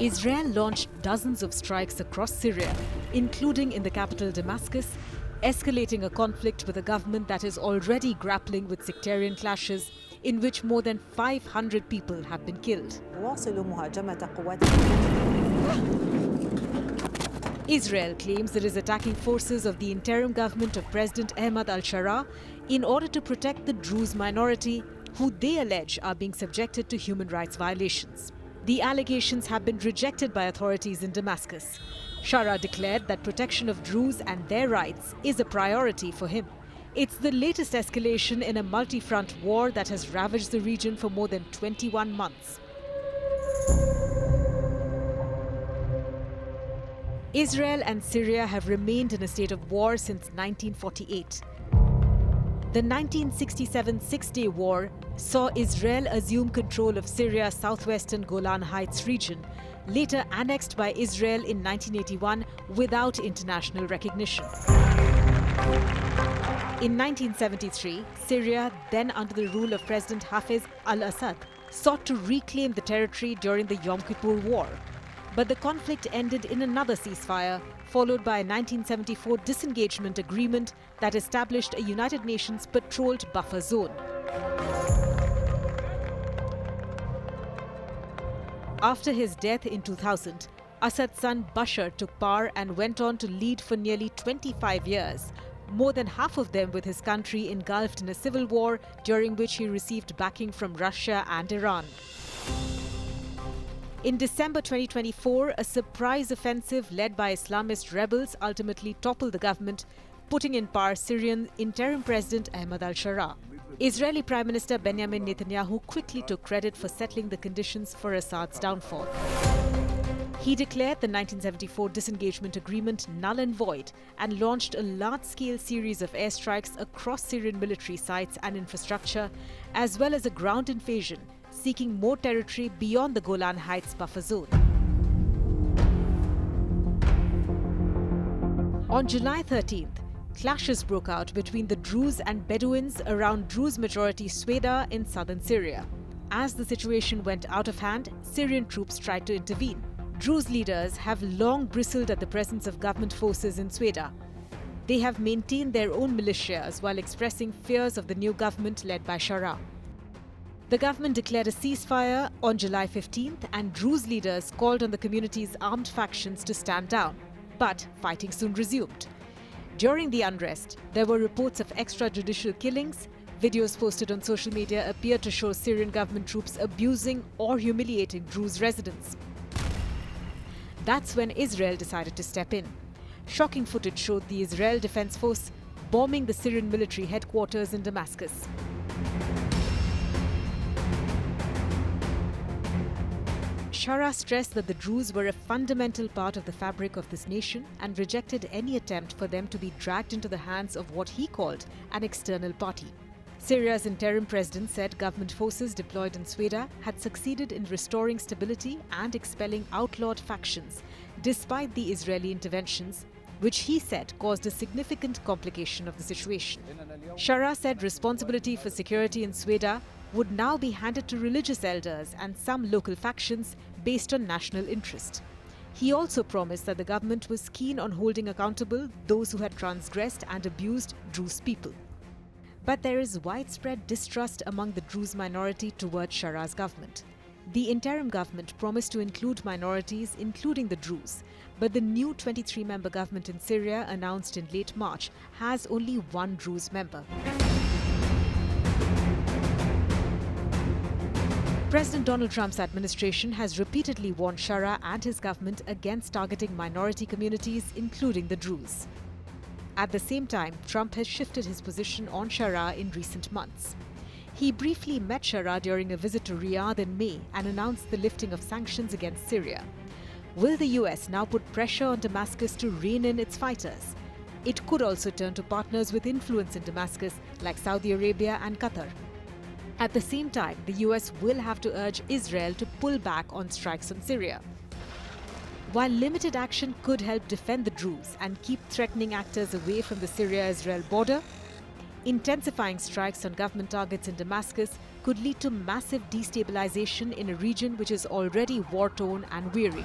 Israel launched dozens of strikes across Syria, including in the capital Damascus, escalating a conflict with a government that is already grappling with sectarian clashes in which more than 500 people have been killed. Israel claims it is attacking forces of the interim government of President Ahmad al-Sharaa in order to protect the Druze minority, who they allege are being subjected to human rights violations. The allegations have been rejected by authorities in Damascus. Sharaa declared that protection of Druze and their rights is a priority for him. It's the latest escalation in a multi-front war that has ravaged the region for more than 21 months. Israel and Syria have remained in a state of war since 1948. The 1967 Six-Day War saw Israel assume control of Syria's southwestern Golan Heights region, later annexed by Israel in 1981 without international recognition. In 1973, Syria, then under the rule of President Hafez al-Assad, sought to reclaim the territory during the Yom Kippur War. But the conflict ended in another ceasefire, followed by a 1974 disengagement agreement that established a United Nations patrolled buffer zone. After his death in 2000, Assad's son Bashar took power and went on to lead for nearly 25 years, more than half of them with his country engulfed in a civil war during which he received backing from Russia and Iran. In December 2024, a surprise offensive led by Islamist rebels ultimately toppled the government, putting in power Syrian interim President Ahmad al-Sharaa. Israeli Prime Minister Benjamin Netanyahu quickly took credit for settling the conditions for Assad's downfall. He declared the 1974 disengagement agreement null and void and launched a large-scale series of airstrikes across Syrian military sites and infrastructure, as well as a ground invasion, seeking more territory beyond the Golan Heights buffer zone. On July 13th, clashes broke out between the Druze and Bedouins around Druze-majority Sauda in southern Syria. As the situation went out of hand, Syrian troops tried to intervene. Druze leaders have long bristled at the presence of government forces in Sauda. They have maintained their own militias while expressing fears of the new government led by Sharaa. The government declared a ceasefire on July 15th, and Druze leaders called on the community's armed factions to stand down. But fighting soon resumed. During the unrest, there were reports of extrajudicial killings. Videos posted on social media appeared to show Syrian government troops abusing or humiliating Druze residents. That's when Israel decided to step in. Shocking footage showed the Israel Defense Force bombing the Syrian military headquarters in Damascus. Sharaa stressed that the Druze were a fundamental part of the fabric of this nation and rejected any attempt for them to be dragged into the hands of what he called an external party. Syria's interim president said government forces deployed in Sauda had succeeded in restoring stability and expelling outlawed factions, despite the Israeli interventions, which he said caused a significant complication of the situation. Sharaa said responsibility for security in Sauda would now be handed to religious elders and some local factions based on national interest. He also promised that the government was keen on holding accountable those who had transgressed and abused Druze people. But there is widespread distrust among the Druze minority towards Sharaa's government. The interim government promised to include minorities, including the Druze, but the new 23-member government in Syria, announced in late March, has only one Druze member. President Donald Trump's administration has repeatedly warned Sharaa and his government against targeting minority communities, including the Druze. At the same time, Trump has shifted his position on Sharaa in recent months. He briefly met Sharaa during a visit to Riyadh in May and announced the lifting of sanctions against Syria. Will the US now put pressure on Damascus to rein in its fighters? It could also turn to partners with influence in Damascus like Saudi Arabia and Qatar. At the same time, the US will have to urge Israel to pull back on strikes on Syria. While limited action could help defend the Druze and keep threatening actors away from the Syria-Israel border, Intensifying strikes on government targets in Damascus could lead to massive destabilization in a region which is already war-torn and weary.